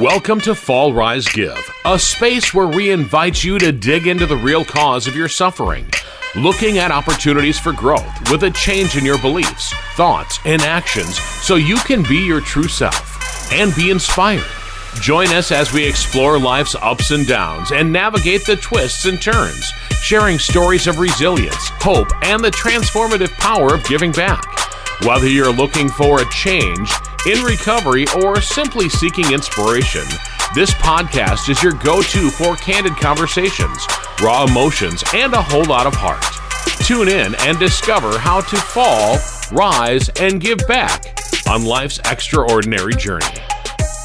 Welcome to Fall Rise Give, a space where we invite you to dig into the real cause of your suffering, looking at opportunities for growth with a change in your beliefs, thoughts, and actions so you can be your true self and be inspired. Join us as we explore life's ups and downs and navigate the twists and turns, sharing stories of resilience, hope, and the transformative power of giving back. Whether you're looking for a change, in recovery, or simply seeking inspiration, this podcast is your go-to for candid conversations, raw emotions, and a whole lot of heart. Tune in and discover how to fall, rise, and give back on life's extraordinary journey.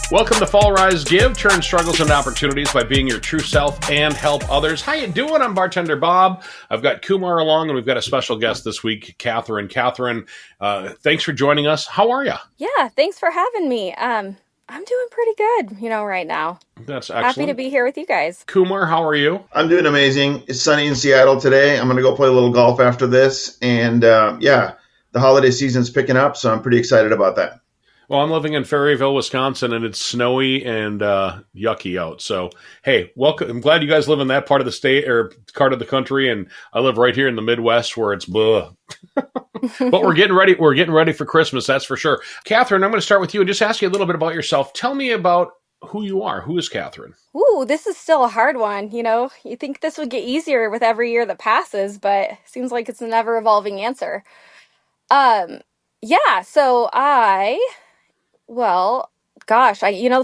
Welcome to Fall Rise Give, turn struggles into opportunities by being your true self and help others. How you doing? I'm Bartender Bob. I've got Kumar along, and we've got a special guest this week, Kathryn. Kathryn, thanks for joining us. How are you? Yeah, thanks for having me. I'm doing pretty good, right now. That's excellent. Happy to be here with you guys. Kumar, how are you? I'm doing amazing. It's sunny in Seattle today. I'm going to go play a little golf after this. And the holiday season's picking up, so I'm pretty excited about that. Well, I'm living in Ferryville, Wisconsin, and it's snowy and yucky out. So, hey, welcome. I'm glad you guys live in that part of the state or part of the country, and I live right here in the Midwest where it's blah. But we're getting ready. We're getting ready for Christmas, that's for sure. Kathryn, I'm going to start with you and just ask you a little bit about yourself. Tell me about who you are. Who is Kathryn? Ooh, this is still a hard one. You think this would get easier with every year that passes, but it seems like it's an ever-evolving answer. The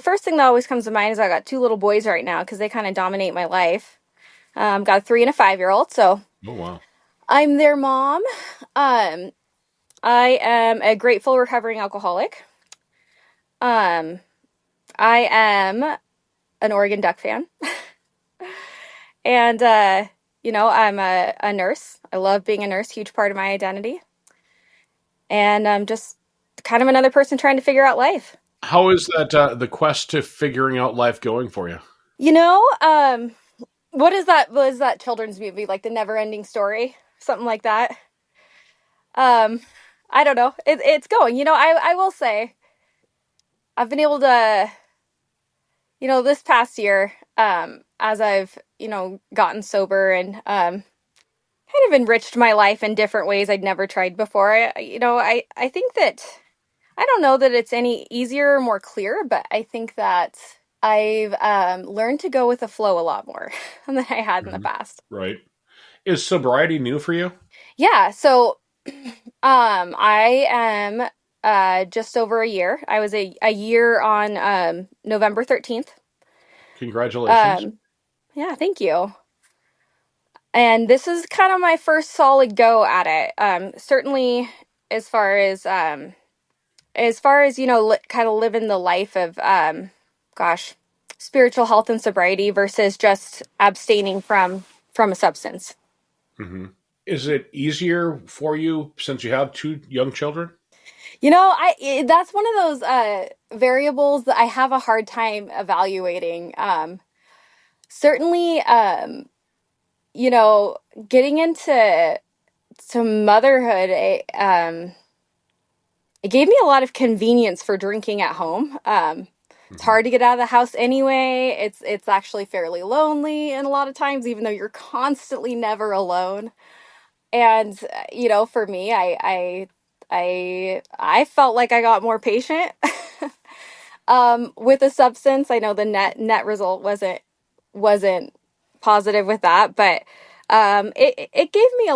first thing that always comes to mind is I got two little boys right now because they kind of dominate my life. Got a 3 and a 5-year-old, so Oh, wow. I'm their mom. I am a grateful recovering alcoholic. I am an Oregon Duck fan. And, I'm a nurse. I love being a nurse, huge part of my identity. And I'm just kind of another person trying to figure out life. How is that the quest to figuring out life going for you? What is that? What is that children's movie? Like The Never Ending Story? Something like that. I don't know. It's going. I will say I've been able to, this past year, as I've, gotten sober and kind of enriched my life in different ways I'd never tried before. I think that I don't know that it's any easier or more clear, but I think that I've learned to go with the flow a lot more than I had in the past. Right. Is sobriety new for you? Yeah. So I am just over a year. I was a year on November 13th. Congratulations. Yeah, thank you. And this is kind of my first solid go at it. Certainly as far as kind of living the life of, spiritual health and sobriety versus just abstaining from a substance. Mm-hmm. Is it easier for you since you have 2 young children? That's one of those variables that I have a hard time evaluating. Certainly, getting into motherhood, it gave me a lot of convenience for drinking at home. It's hard to get out of the house anyway. It's actually fairly lonely, and a lot of times, even though you're constantly never alone. And for me, I felt like I got more patient with the substance. I know the net result wasn't positive with that, but it gave me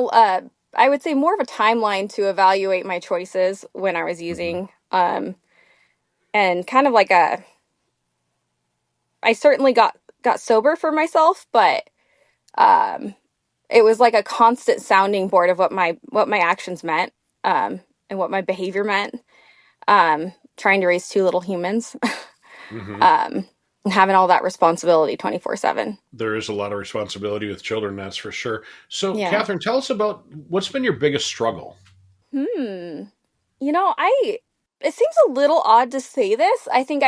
I would say more of a timeline to evaluate my choices when I was using, and kind of like I certainly got sober for myself, but it was like a constant sounding board of what my actions meant, and what my behavior meant. Trying to raise 2 little humans, and having all that responsibility 24/7. There is a lot of responsibility with children, that's for sure. So, Yeah. Kathryn, tell us about what's been your biggest struggle? It seems a little odd to say this. I think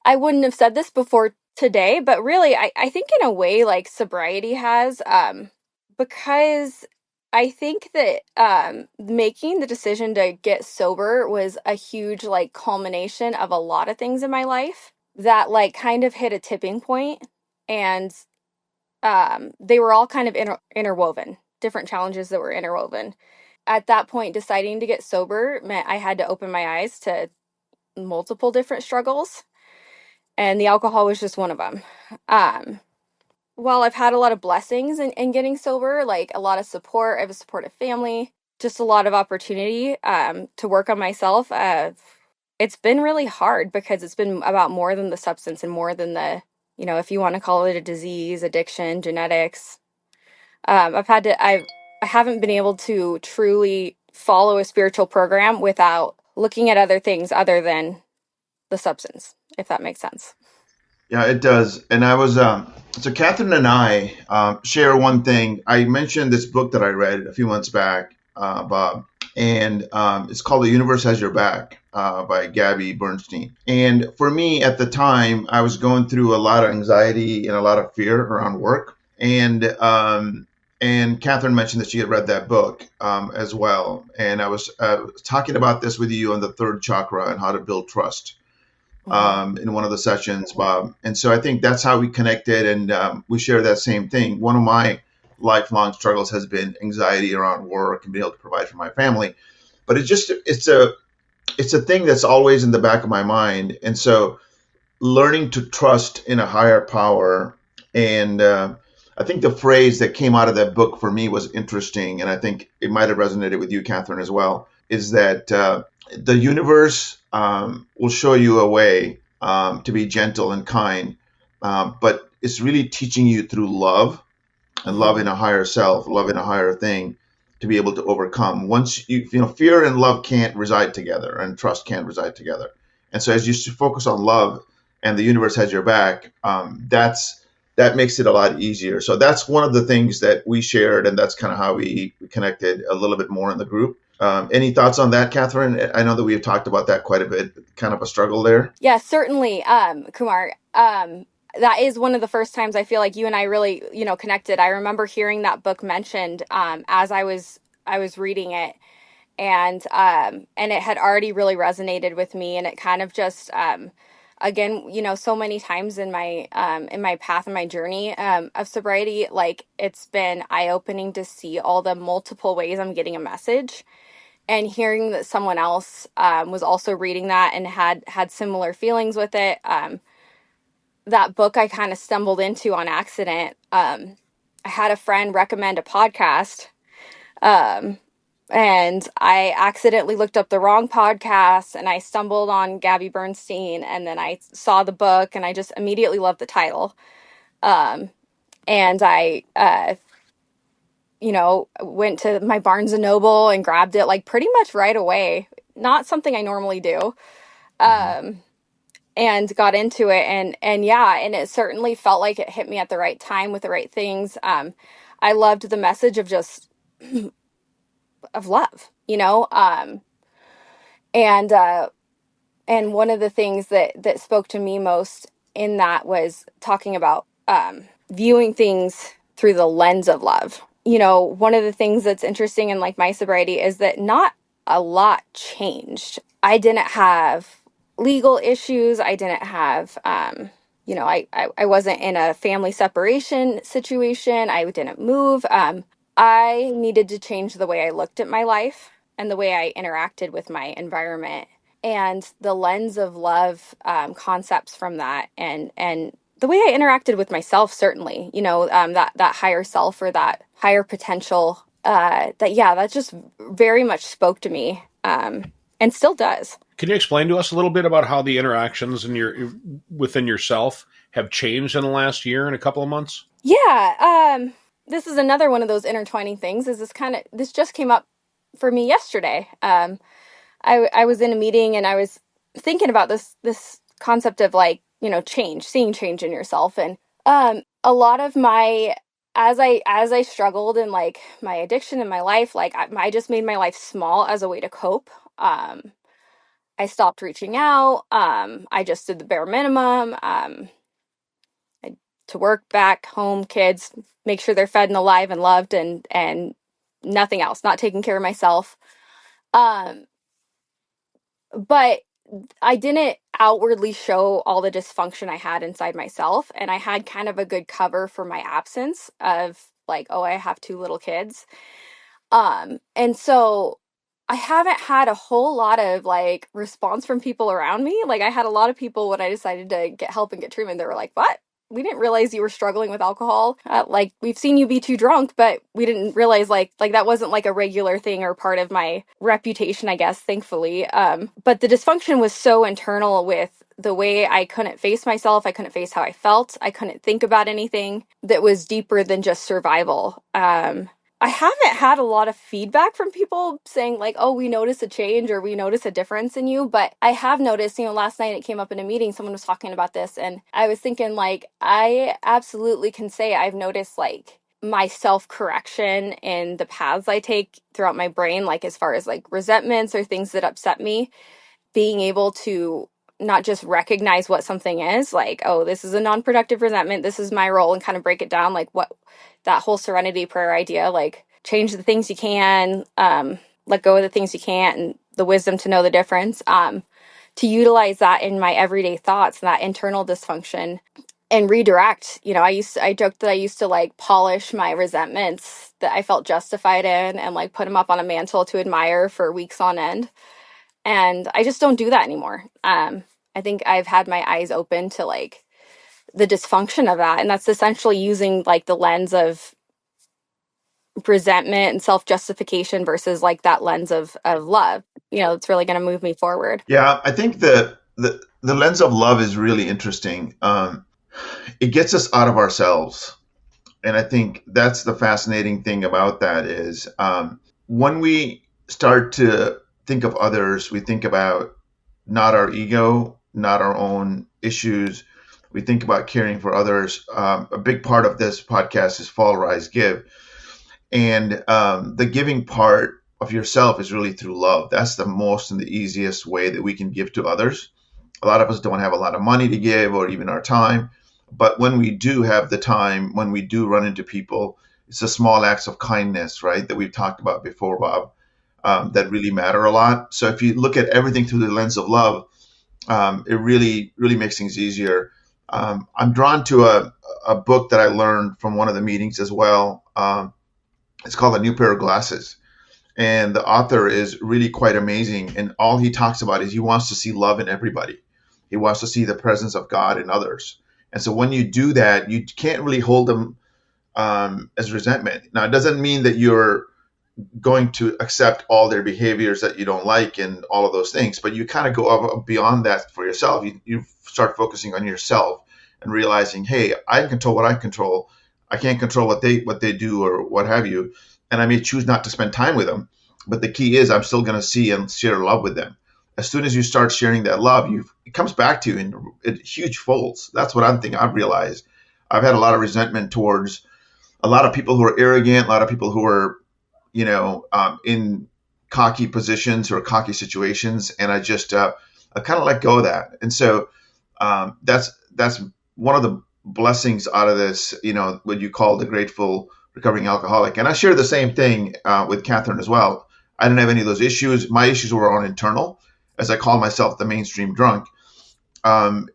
I wouldn't have said this before today, but really, I think in a way, like sobriety has, because I think that making the decision to get sober was a huge, like, culmination of a lot of things in my life. that like kind of hit a tipping point, and they were all kind of interwoven, different challenges that were interwoven. At that point, deciding to get sober meant I had to open my eyes to multiple different struggles, and the alcohol was just one of them. Well, I've had a lot of blessings in getting sober, like a lot of support. I have a supportive family, just a lot of opportunity to work on myself. It's been really hard because it's been about more than the substance and more than the, if you want to call it a disease, addiction, genetics. I haven't been able to truly follow a spiritual program without looking at other things other than the substance, if that makes sense. Yeah, it does. And I was so Kathryn and I share one thing. I mentioned this book that I read a few months back, Bob, and it's called "The Universe Has Your Back" by Gabby Bernstein. And for me at the time, I was going through a lot of anxiety and a lot of fear around work. And Kathryn mentioned that she had read that book as well. And I was talking about this with you on the third chakra and how to build trust in one of the sessions, Bob. And so I think that's how we connected, and we share that same thing. One of my lifelong struggles has been anxiety around work and being able to provide for my family. But it's a thing that's always in the back of my mind. And so learning to trust in a higher power, and I think the phrase that came out of that book for me was interesting, and I think it might have resonated with you, Kathryn, as well, is that the universe will show you a way to be gentle and kind, but it's really teaching you through love and love in a higher self, love in a higher thing, to be able to overcome. Once fear and love can't reside together, and trust can't reside together. And so as you focus on love, and the universe has your back, that makes it a lot easier. So that's one of the things that we shared, and that's kind of how we connected a little bit more in the group. Any thoughts on that, Kathryn? I know that we've talked about that quite a bit, kind of a struggle there. Yeah, certainly, Kumar. That is one of the first times I feel like you and I really, connected. I remember hearing that book mentioned as I was reading it, and it had already really resonated with me, and it kind of just again, so many times in my path and my journey of sobriety, like it's been eye-opening to see all the multiple ways I'm getting a message, and hearing that someone else was also reading that and had similar feelings with it. That book I kind of stumbled into on accident. I had a friend recommend a podcast, and I accidentally looked up the wrong podcast, and I stumbled on Gabby Bernstein, and then I saw the book, and I just immediately loved the title. And I went to my Barnes and Noble and grabbed it like pretty much right away. Not something I normally do. And got into it, and yeah, and it certainly felt like it hit me at the right time with the right things. I loved the message of just of love, and one of the things that spoke to me most in that was talking about viewing things through the lens of love. One of the things that's interesting in like my sobriety is that not a lot changed. I didn't have legal issues. I didn't have, I wasn't in a family separation situation. I didn't move. I needed to change the way I looked at my life and the way I interacted with my environment, and the lens of love concepts from that, and the way I interacted with myself, certainly, that higher self, or that higher potential, that just very much spoke to me, and still does. Can you explain to us a little bit about how the interactions within yourself have changed in the last year and a couple of months? Yeah, this is another one of those intertwining things. This just came up for me yesterday. I was in a meeting, and I was thinking about this concept of like, seeing change in yourself, and a lot of my as I struggled in like my addiction in my life, like I just made my life small as a way to cope. I stopped reaching out. I just did the bare minimum. To work, back home, kids, make sure they're fed and alive and loved, and nothing else. Not taking care of myself. But I didn't outwardly show all the dysfunction I had inside myself. And I had kind of a good cover for my absence of like, oh, I have 2 little kids. And so I haven't had a whole lot of like response from people around me. Like I had a lot of people when I decided to get help and get treatment, they were like, what? We didn't realize you were struggling with alcohol. Like we've seen you be too drunk, but we didn't realize like that wasn't like a regular thing or part of my reputation, I guess, thankfully. But the dysfunction was so internal with the way I couldn't face myself. I couldn't face how I felt. I couldn't think about anything that was deeper than just survival. I haven't had a lot of feedback from people saying like, oh, we notice a change or we notice a difference in you. But I have noticed, last night it came up in a meeting, someone was talking about this and I was thinking like, I absolutely can say I've noticed like my self-correction in the paths I take throughout my brain, like as far as like resentments or things that upset me, being able to not just recognize what something is, like, oh, this is a non-productive resentment, this is my role, and kind of break it down, like what that whole serenity prayer idea, like change the things you can, let go of the things you can't, and the wisdom to know the difference, to utilize that in my everyday thoughts and that internal dysfunction and redirect. I joked that I used to like polish my resentments that I felt justified in and like put them up on a mantle to admire for weeks on end. And I just don't do that anymore. I think I've had my eyes open to like the dysfunction of that. And that's essentially using like the lens of resentment and self-justification versus like that lens of love. It's really going to move me forward. Yeah, I think the lens of love is really interesting. It gets us out of ourselves. And I think that's the fascinating thing about that is when we start to think of others, we think about not our ego, not our own issues. We think about caring for others. A big part of this podcast is Fall, Rise, Give. And the giving part of yourself is really through love. That's the most and the easiest way that we can give to others. A lot of us don't have a lot of money to give or even our time. But when we do have the time, when we do run into people, it's the small acts of kindness, right, that we've talked about before, Bob, that really matter a lot. So if you look at everything through the lens of love, it really, really makes things easier. I'm drawn to a book that I learned from one of the meetings as well. It's called A New Pair of Glasses. And the author is really quite amazing. And all he talks about is he wants to see love in everybody. He wants to see the presence of God in others. And so when you do that, you can't really hold them as resentment. Now, it doesn't mean that you're going to accept all their behaviors that you don't like and all of those things, but you kind of go beyond that for yourself. You start focusing on yourself and realizing, hey, I can control what I control. I can't control what they do or what have you. And I may choose not to spend time with them. But the key is I'm still going to see and share love with them. As soon as you start sharing that love, it comes back to you in huge folds. That's what I've realized. I've had a lot of resentment towards a lot of people who are arrogant, a lot of people who are, in cocky positions or cocky situations. And I just, I kind of let go of that. And so that's one of the blessings out of this, what you call the grateful recovering alcoholic. And I share the same thing with Kathryn as well. I didn't have any of those issues. My issues were on internal, as I call myself the mainstream drunk.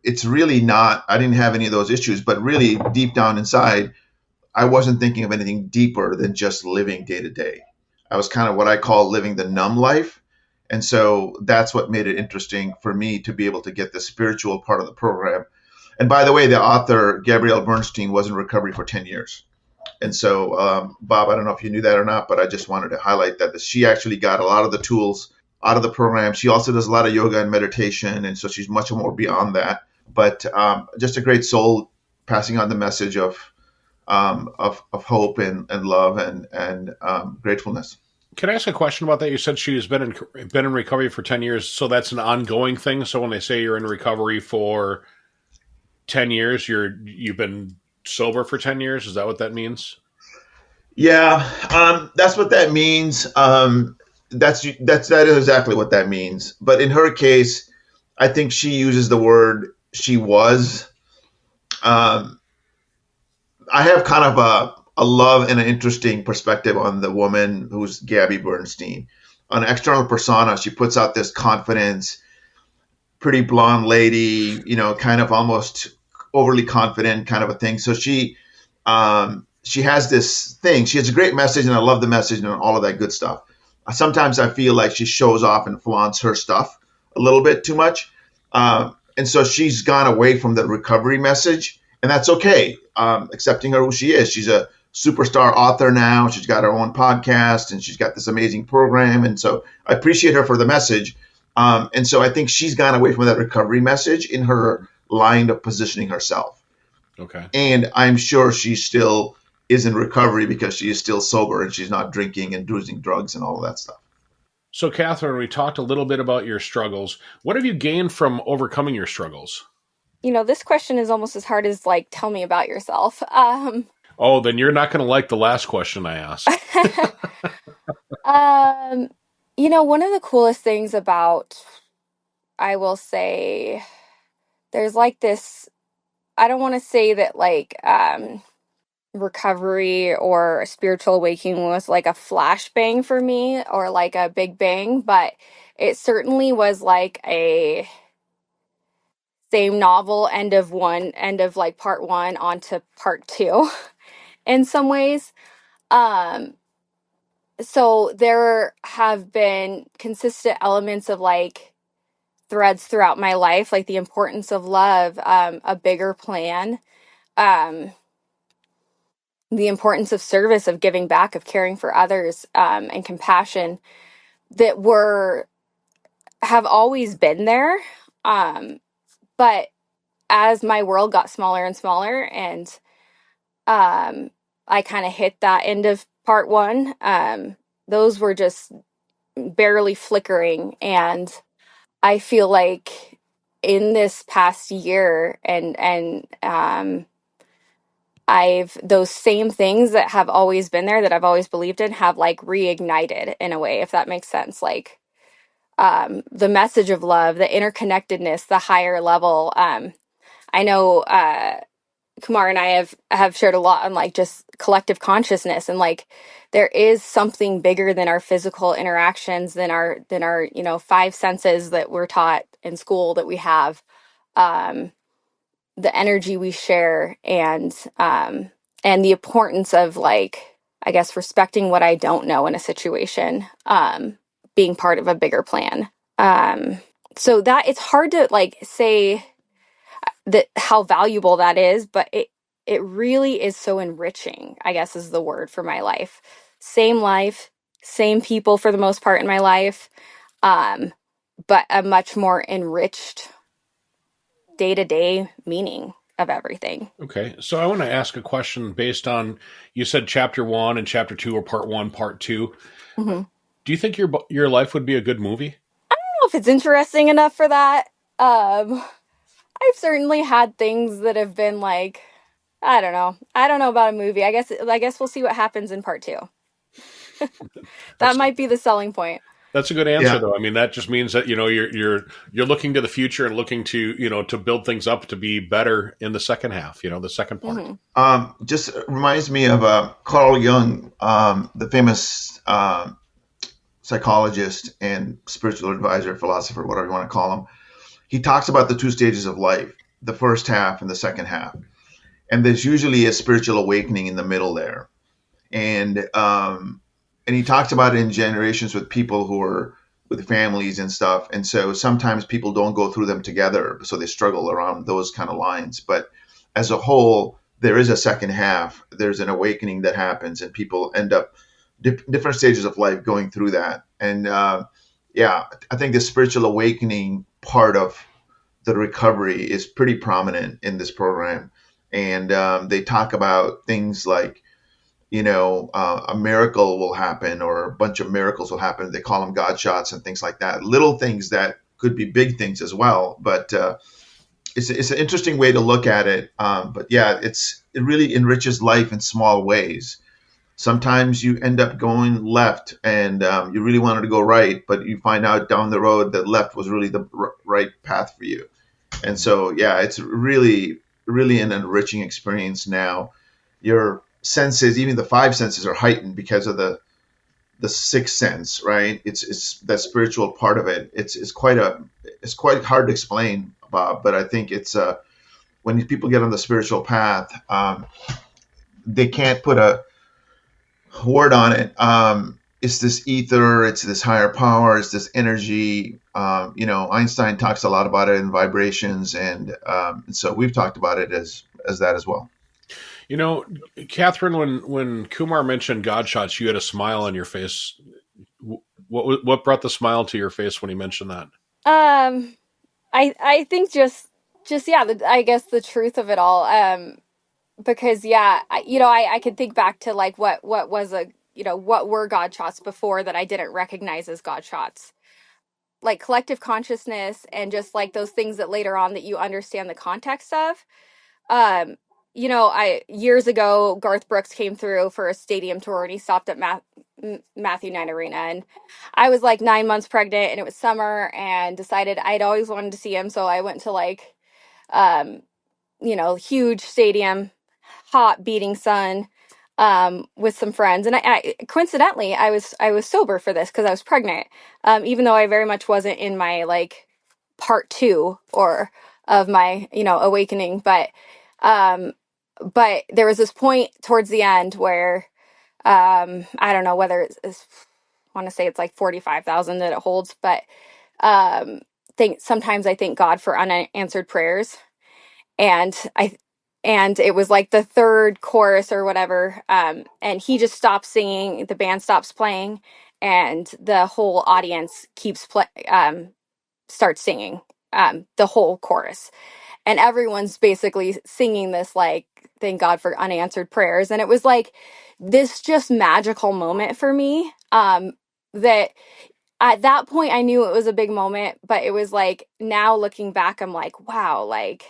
It's really not, I didn't have any of those issues, but really deep down inside, I wasn't thinking of anything deeper than just living day to day. I was kind of what I call living the numb life. And so that's what made it interesting for me to be able to get the spiritual part of the program. And by the way, the author, Gabrielle Bernstein, was in recovery for 10 years. And so, Bob, I don't know if you knew that or not, but I just wanted to highlight that she actually got a lot of the tools out of the program. She also does a lot of yoga and meditation. And so she's much more beyond that. But just a great soul passing on the message of hope and love and gratefulness. Can I ask a question about that? You said she's been in recovery for 10 years. So that's an ongoing thing. So when they say you're in recovery for 10 years, you've been sober for 10 years. Is that what that means? Yeah, that's what that means. That is exactly what that means. But in her case, I think she uses the word she was. I have kind of a love and an interesting perspective on the woman who's Gabby Bernstein. On external persona, she puts out this confidence. pretty blonde lady, kind of almost overly confident kind of a thing. So she has this thing. She has a great message, and I love the message and all of that good stuff. Sometimes I feel like she shows off and flaunts her stuff a little bit too much. And so she's gone away from the recovery message, and that's okay. Accepting her who she is. She's a superstar author now. She's got her own podcast, and she's got this amazing program. And so I appreciate her for the message. And so I think she's gone away from that recovery message in her line of positioning herself. Okay. And I'm sure she still is in recovery because she is still sober and she's not drinking and using drugs and all of that stuff. So, Kathryn, we talked a little bit about your struggles. What have you gained from overcoming your struggles? This question is almost as hard as like, tell me about yourself. Oh, then you're not going to like the last question I asked. One of the coolest things about, I will say, there's like this, I don't want to say that like, recovery or spiritual awakening was like a flashbang for me or like a big bang, but it certainly was like a same novel end of like part one onto part two in some ways. So there have been consistent elements of like threads throughout my life, like the importance of love, a bigger plan, the importance of service, of giving back, of caring for others, and compassion that have always been there. But as my world got smaller and smaller, and I kind of hit that end of part one, those were just barely flickering. And I feel like in this past year and those same things that have always been there, that I've always believed in, have like reignited in a way, if that makes sense. Like, the message of love, the interconnectedness, the higher level. I know, Kumar and I have shared a lot on like just collective consciousness, and like there is something bigger than our physical interactions, than our five senses that we're taught in school that we have. The energy we share, and the importance of like, I guess, respecting what I don't know in a situation, being part of a bigger plan. So that it's hard to like say that how valuable that is, but it really is so enriching, I guess is the word for my life. Life, same people for the most part in my life, but a much more enriched day-to-day meaning of everything. Okay. So I want to ask a question based on, you said chapter 1 and chapter 2, or part 1, part 2. Mm-hmm. Do you think your life would be a good movie? I don't know if it's interesting enough for that. I've certainly had things that have been like, I don't know about a movie. I guess we'll see what happens in part 2. That might be the selling point. That's a good answer, though. I mean, that just means that you're looking to the future and looking to to build things up to be better in the second half. The second part. Mm-hmm. Just reminds me of Carl Jung, the famous psychologist and spiritual advisor, philosopher, whatever you want to call him. He talks about the 2 stages of life: the first half and the second half, and there's usually a spiritual awakening in the middle there, and he talks about it in generations with people who are with families and stuff. And so sometimes people don't go through them together, so they struggle around those kind of lines. But as a whole, there is a second half. There's an awakening that happens, and people end up different stages of life going through that. And I think the spiritual awakening part of the recovery is pretty prominent in this program. And they talk about things like, a miracle will happen, or a bunch of miracles will happen. They call them God shots and things like that. Little things that could be big things as well. But it's an interesting way to look at it. But yeah, it really enriches life in small ways. Sometimes you end up going left, and you really wanted to go right, but you find out down the road that left was really the right path for you. And so, yeah, it's really, really an enriching experience now. Your senses, even the 5 senses, are heightened because of the the sixth sense, right? It's that spiritual part of it. It's quite hard to explain, Bob. But I think it's when people get on the spiritual path, they can't put a word on it. It's this ether, it's this higher power, it's this energy. Einstein talks a lot about it in vibrations, and so we've talked about it as that as well. Kathryn, when Kumar mentioned God shots, you had a smile on your face. What brought the smile to your face when he mentioned that? I think just yeah, I guess the truth of it all. Because yeah, I could think back to like what was what were God shots before that I didn't recognize as God shots, like collective consciousness and just like those things that later on that you understand the context of. um I years ago, Garth Brooks came through for a stadium tour and he stopped at Matthew 9 Arena, and I was like 9 months pregnant and it was summer and decided I'd always wanted to see him, so I went to like um huge stadium, hot beating sun, with some friends. And I coincidentally, I was sober for this because I was pregnant, even though I very much wasn't in my like part two or of my awakening. But there was this point towards the end where I don't know whether it's I want to say it's like 45,000 that it holds, but sometimes I thank God for unanswered prayers, and it was like the third chorus or whatever, and he just stops singing, the band stops playing, and the whole audience starts singing the whole chorus, and everyone's basically singing this like thank God for unanswered prayers. And it was like this just magical moment for me, that at that point I knew it was a big moment, but it was like now looking back I'm like, wow, like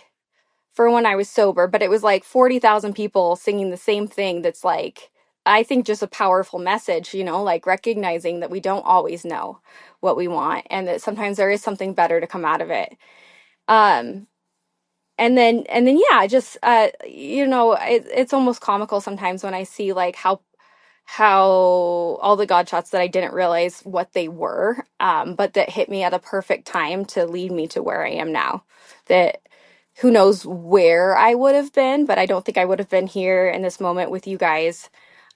for when I was sober, but it was like 40,000 people singing the same thing. That's like, I think just a powerful message, like recognizing that we don't always know what we want and that sometimes there is something better to come out of it. Um, and then, yeah, just, it's almost comical sometimes when I see like how all the God shots that I didn't realize what they were, but that hit me at a perfect time to lead me to where I am now. That who knows where I would have been, but I don't think I would have been here in this moment with you guys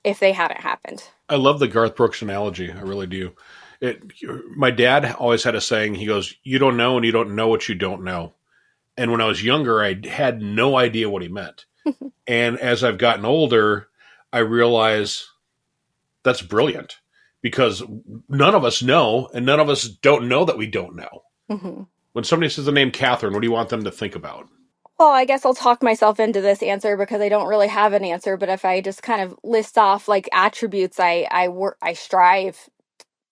if they hadn't happened. I love the Garth Brooks analogy. I really do. My dad always had a saying. He goes, "You don't know, and you don't know what you don't know." And when I was younger, I had no idea what he meant. And as I've gotten older, I realize that's brilliant because none of us know, and none of us don't know that we don't know. Mm-hmm. When somebody says the name Kathryn, what do you want them to think about? Well, I guess I'll talk myself into this answer because I don't really have an answer. But if I just kind of list off like attributes I strive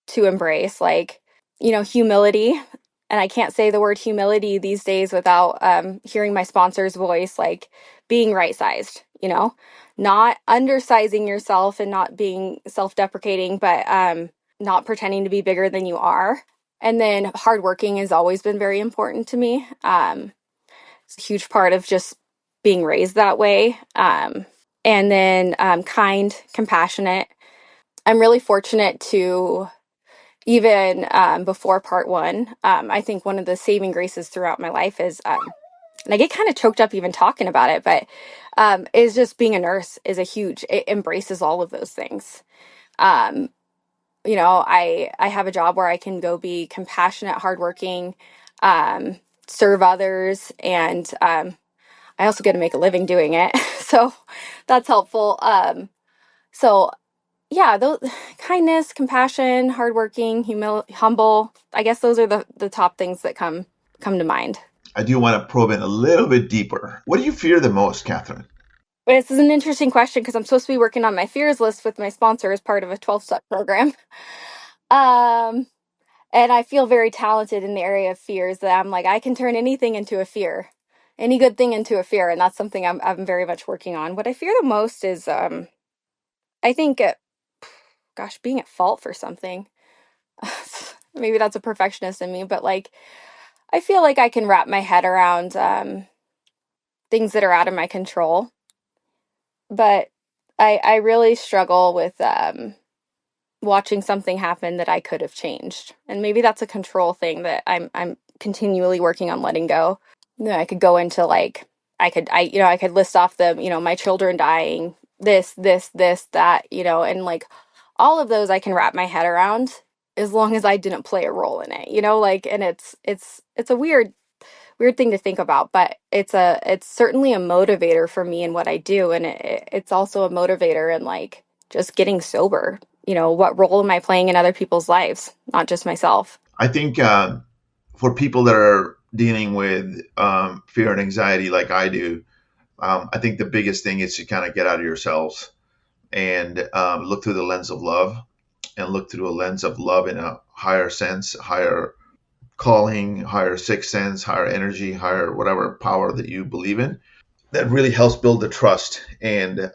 to embrace, like, humility. And I can't say the word humility these days without hearing my sponsor's voice, like being right sized, not undersizing yourself and not being self-deprecating, but not pretending to be bigger than you are. And then hardworking has always been very important to me. It's a huge part of just being raised that way. And then kind, compassionate. I'm really fortunate to, even before part one, I think one of the saving graces throughout my life is, and I get kind of choked up even talking about it, but is just being a nurse is it embraces all of those things. I have a job where I can go be compassionate, hardworking, serve others, and I also get to make a living doing it. So that's helpful. So yeah, those kindness, compassion, hardworking, humble. I guess those are the top things that come to mind. I do want to probe in a little bit deeper. What do you fear the most, Kathryn? This is an interesting question because I'm supposed to be working on my fears list with my sponsor as part of a 12-step program. Um, and I feel very talented in the area of fears that I'm like, I can turn anything into a fear, any good thing into a fear. And that's something I'm very much working on. What I fear the most is, I think, being at fault for something. Maybe that's a perfectionist in me, but like, I feel like I can wrap my head around things that are out of my control. But I really struggle with watching something happen that I could have changed. And maybe that's a control thing that I'm continually working on letting go. You know, I could go into like I could list off the, my children dying, this, that, and like all of those I can wrap my head around as long as I didn't play a role in it, and it's a weird thing to think about, but it's certainly a motivator for me in what I do. And it's also a motivator in like just getting sober. What role am I playing in other people's lives, not just myself? I think for people that are dealing with fear and anxiety like I do, I think the biggest thing is to kind of get out of yourselves and look through the lens of love, and look through a lens of love in a higher sense, higher calling, higher sixth sense, higher energy, higher whatever power that you believe in. That really helps build the trust and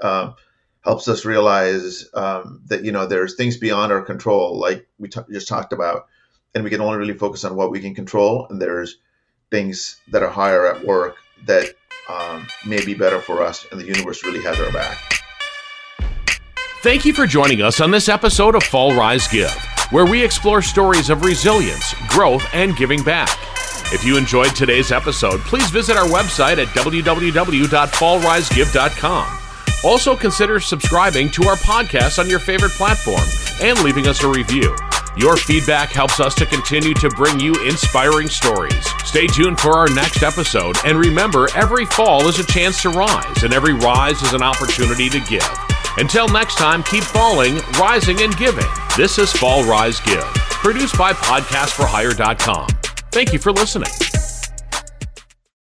helps us realize that there's things beyond our control, like we just talked about, and we can only really focus on what we can control. And there's things that are higher at work that may be better for us, and the universe really has our back. Thank you for joining us on this episode of Fall, Rise, Give, where we explore stories of resilience, growth, and giving back. If you enjoyed today's episode, please visit our website at www.fallrisegive.com. Also, consider subscribing to our podcast on your favorite platform and leaving us a review. Your feedback helps us to continue to bring you inspiring stories. Stay tuned for our next episode, and remember, every fall is a chance to rise, and every rise is an opportunity to give. Until next time, keep falling, rising, and giving. This is Fall, Rise, Give, produced by podcastforhire.com. Thank you for listening.